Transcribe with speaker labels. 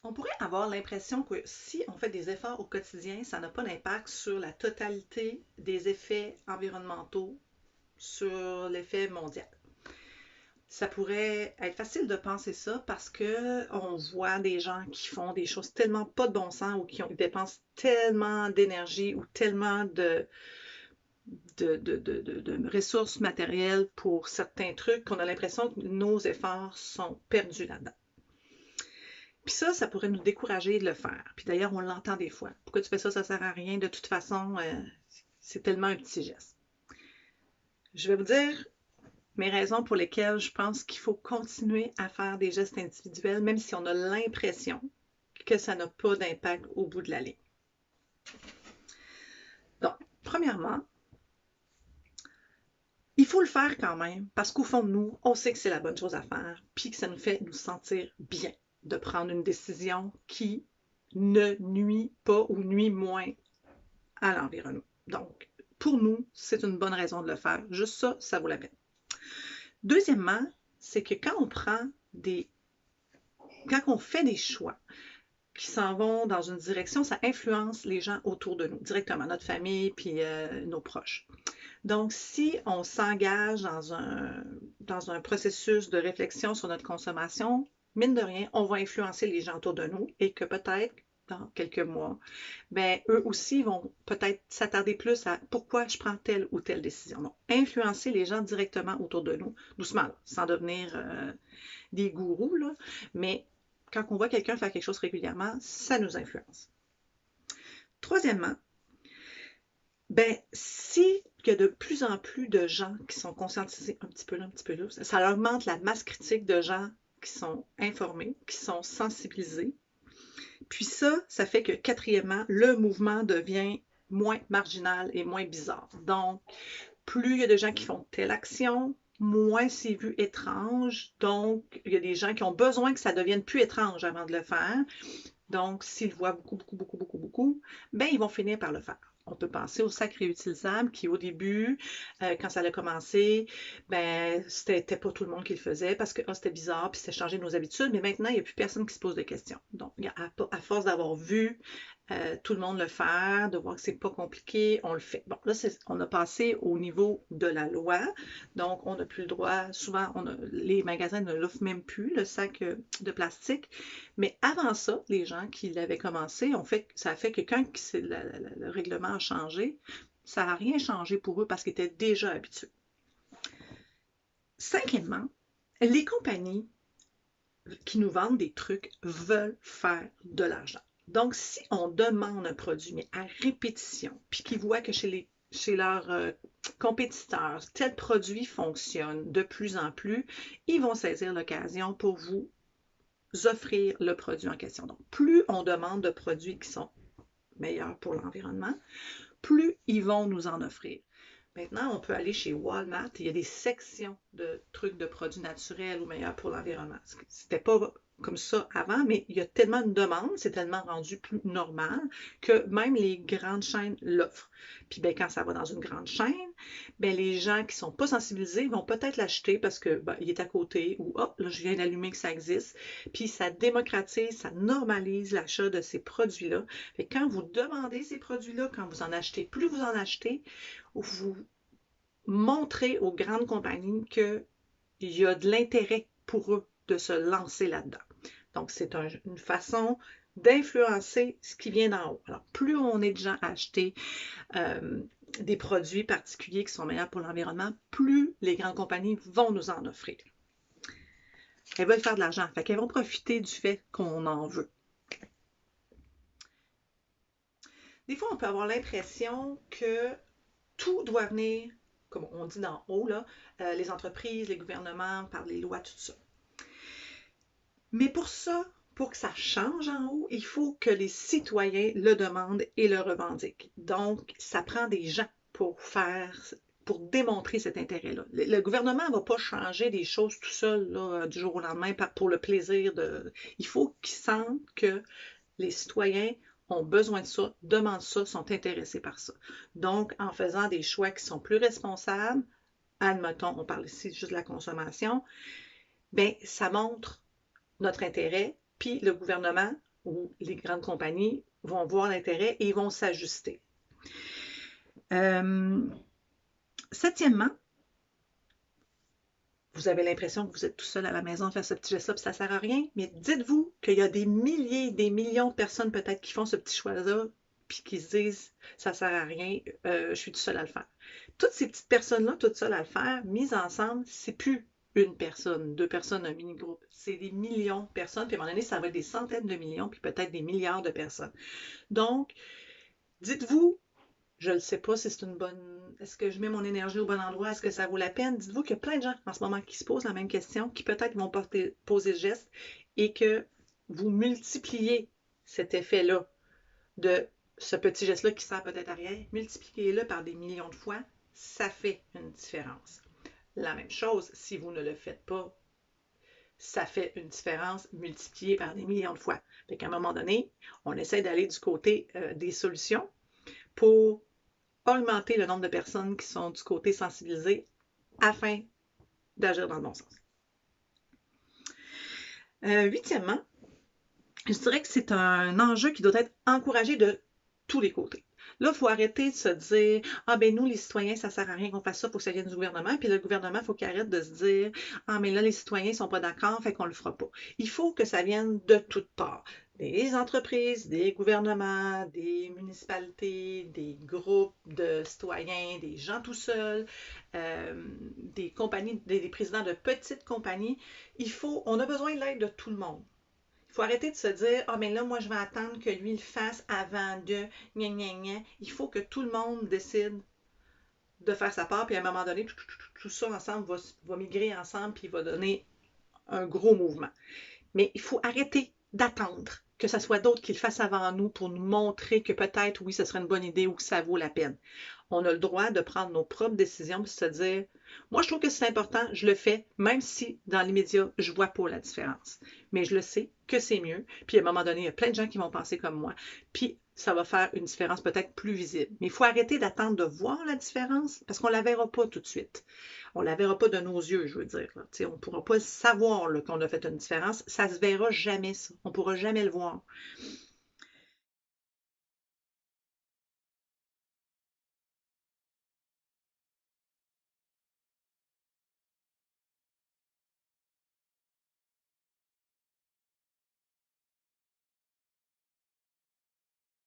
Speaker 1: On pourrait avoir l'impression que si on fait des efforts au quotidien, ça n'a pas d'impact sur la totalité des effets environnementaux, sur l'effet mondial. Ça pourrait être facile de penser ça parce que on voit des gens qui font des choses tellement pas de bon sens ou qui dépensent tellement d'énergie ou tellement de ressources matérielles pour certains trucs qu'on a l'impression que nos efforts sont perdus là-dedans. Puis ça pourrait nous décourager de le faire. Puis d'ailleurs, on l'entend des fois. Pourquoi tu fais ça? Ça sert à rien. De toute façon, c'est tellement un petit geste. Je vais vous dire mes raisons pour lesquelles je pense qu'il faut continuer à faire des gestes individuels, même si on a l'impression que ça n'a pas d'impact au bout de la ligne. Donc, premièrement, il faut le faire quand même, parce qu'au fond de nous, on sait que c'est la bonne chose à faire, puis que ça nous fait nous sentir bien de prendre une décision qui ne nuit pas ou nuit moins à l'environnement. Donc, pour nous, c'est une bonne raison de le faire. Juste ça, ça vaut la peine. Deuxièmement, c'est que quand on fait des choix qui s'en vont dans une direction, ça influence les gens autour de nous, directement, notre famille puis nos proches. Donc, si on s'engage dans un processus de réflexion sur notre consommation, mine de rien, on va influencer les gens autour de nous et que peut-être, dans quelques mois, ben, eux aussi vont peut-être s'attarder plus à pourquoi je prends telle ou telle décision. Donc, influencer les gens directement autour de nous, doucement, là, sans devenir des gourous, là, mais quand on voit quelqu'un faire quelque chose régulièrement, ça nous influence. Troisièmement, ben, si il y a de plus en plus de gens qui sont conscientisés un petit peu là, un petit peu là, ça augmente la masse critique de gens qui sont informés, qui sont sensibilisés. Puis ça fait que quatrièmement, le mouvement devient moins marginal et moins bizarre. Donc, plus il y a de gens qui font telle action, moins c'est vu étrange. Donc, il y a des gens qui ont besoin que ça devienne plus étrange avant de le faire. Donc, s'ils le voient beaucoup, ben ils vont finir par le faire. On peut penser au sac réutilisable qui, au début, quand ça a commencé, ben c'était pas tout le monde qui le faisait parce que c'était bizarre puis c'était changé nos habitudes, mais maintenant, il n'y a plus personne qui se pose de questions. Donc, à force d'avoir vu tout le monde le faire, de voir que c'est pas compliqué, on le fait. Bon, là, on a passé au niveau de la loi, donc on n'a plus le droit, souvent, les magasins ne l'offrent même plus, le sac de plastique, mais avant ça, les gens qui l'avaient commencé, ça a fait que quand le règlement a changé, ça n'a rien changé pour eux parce qu'ils étaient déjà habitués. Cinquièmement, les compagnies qui nous vendent des trucs veulent faire de l'argent. Donc, si on demande un produit, mais à répétition, puis qu'ils voient que chez leurs compétiteurs, tel produit fonctionne de plus en plus, ils vont saisir l'occasion pour vous offrir le produit en question. Donc, plus on demande de produits qui sont meilleurs pour l'environnement, plus ils vont nous en offrir. Maintenant, on peut aller chez Walmart, il y a des sections de trucs de produits naturels ou meilleurs pour l'environnement. C'était pas comme ça avant, mais il y a tellement de demandes, c'est tellement rendu plus normal que même les grandes chaînes l'offrent. Puis ben, quand ça va dans une grande chaîne, ben, les gens qui sont pas sensibilisés vont peut-être l'acheter parce que ben, il est à côté ou hop, là, je viens d'allumer que ça existe. Puis ça démocratise, ça normalise l'achat de ces produits-là. Fait que quand vous demandez ces produits-là, quand vous en achetez, plus vous en achetez, vous montrez aux grandes compagnies qu'il y a de l'intérêt pour eux de se lancer là-dedans. Donc, c'est une façon d'influencer ce qui vient d'en haut. Alors, plus on est de gens à acheter des produits particuliers qui sont meilleurs pour l'environnement, plus les grandes compagnies vont nous en offrir. Elles veulent faire de l'argent, fait qu'elles vont profiter du fait qu'on en veut. Des fois, on peut avoir l'impression que tout doit venir, comme on dit d'en haut, là, les entreprises, les gouvernements, par les lois, tout ça. Mais pour ça, pour que ça change en haut, il faut que les citoyens le demandent et le revendiquent. Donc, ça prend des gens pour démontrer cet intérêt-là. Le gouvernement ne va pas changer des choses tout seul là, du jour au lendemain pour le plaisir de... Il faut qu'ils sentent que les citoyens ont besoin de ça, demandent ça, sont intéressés par ça. Donc, en faisant des choix qui sont plus responsables, admettons, on parle ici juste de la consommation, bien, ça montre notre intérêt, puis le gouvernement ou les grandes compagnies vont voir l'intérêt et ils vont s'ajuster. Septièmement, vous avez l'impression que vous êtes tout seul à la maison à faire ce petit geste-là, puis ça ne sert à rien, mais dites-vous qu'il y a des milliers, des millions de personnes peut-être qui font ce petit choix-là, puis qui se disent « ça ne sert à rien, je suis tout seul à le faire ». Toutes ces petites personnes-là, toutes seules à le faire, mises ensemble, c'est plus une personne, deux personnes, un mini-groupe. C'est des millions de personnes, puis à un moment donné, ça va être des centaines de millions, puis peut-être des milliards de personnes. Donc, dites-vous, je ne sais pas si c'est une bonne... Est-ce que je mets mon énergie au bon endroit? Est-ce que ça vaut la peine? Dites-vous qu'il y a plein de gens en ce moment qui se posent la même question, qui peut-être vont poser le geste et que vous multipliez cet effet-là de ce petit geste-là qui sert peut-être à rien. Multipliez-le par des millions de fois, ça fait une différence. La même chose, si vous ne le faites pas, ça fait une différence multipliée par des millions de fois. Fait qu'à un moment donné, on essaie d'aller du côté des solutions pour augmenter le nombre de personnes qui sont du côté sensibilisé afin d'agir dans le bon sens. Huitièmement, je dirais que c'est un enjeu qui doit être encouragé de tous les côtés. Là, il faut arrêter de se dire « Ah, ben nous, les citoyens, ça ne sert à rien qu'on fasse ça, il faut que ça vienne du gouvernement. » Puis le gouvernement, il faut qu'il arrête de se dire « Ah, mais là, les citoyens ne sont pas d'accord, fait qu'on ne le fera pas. » Il faut que ça vienne de toutes parts. Des entreprises, des gouvernements, des municipalités, des groupes de citoyens, des gens tout seuls, des compagnies, des présidents de petites compagnies. On a besoin de l'aide de tout le monde. Il faut arrêter de se dire « Ah, mais là, moi, je vais attendre que lui le fasse avant de... » Gna, gna, gna. Il faut que tout le monde décide de faire sa part, puis à un moment donné, tout ça ensemble va migrer ensemble, puis va donner un gros mouvement. Mais il faut arrêter d'attendre que ce soit d'autres qui le fassent avant nous pour nous montrer que peut-être, oui, ce serait une bonne idée ou que ça vaut la peine. On a le droit de prendre nos propres décisions et de se dire « Moi, je trouve que c'est important, je le fais, même si dans l'immédiat, je ne vois pas la différence. Mais je le sais que c'est mieux. Puis à un moment donné, il y a plein de gens qui vont penser comme moi. Puis ça va faire une différence peut-être plus visible. Mais il faut arrêter d'attendre de voir la différence parce qu'on ne la verra pas tout de suite. On ne la verra pas de nos yeux, je veux dire. On ne pourra pas savoir qu'on a fait une différence. Ça ne se verra jamais, ça. On ne pourra jamais le voir.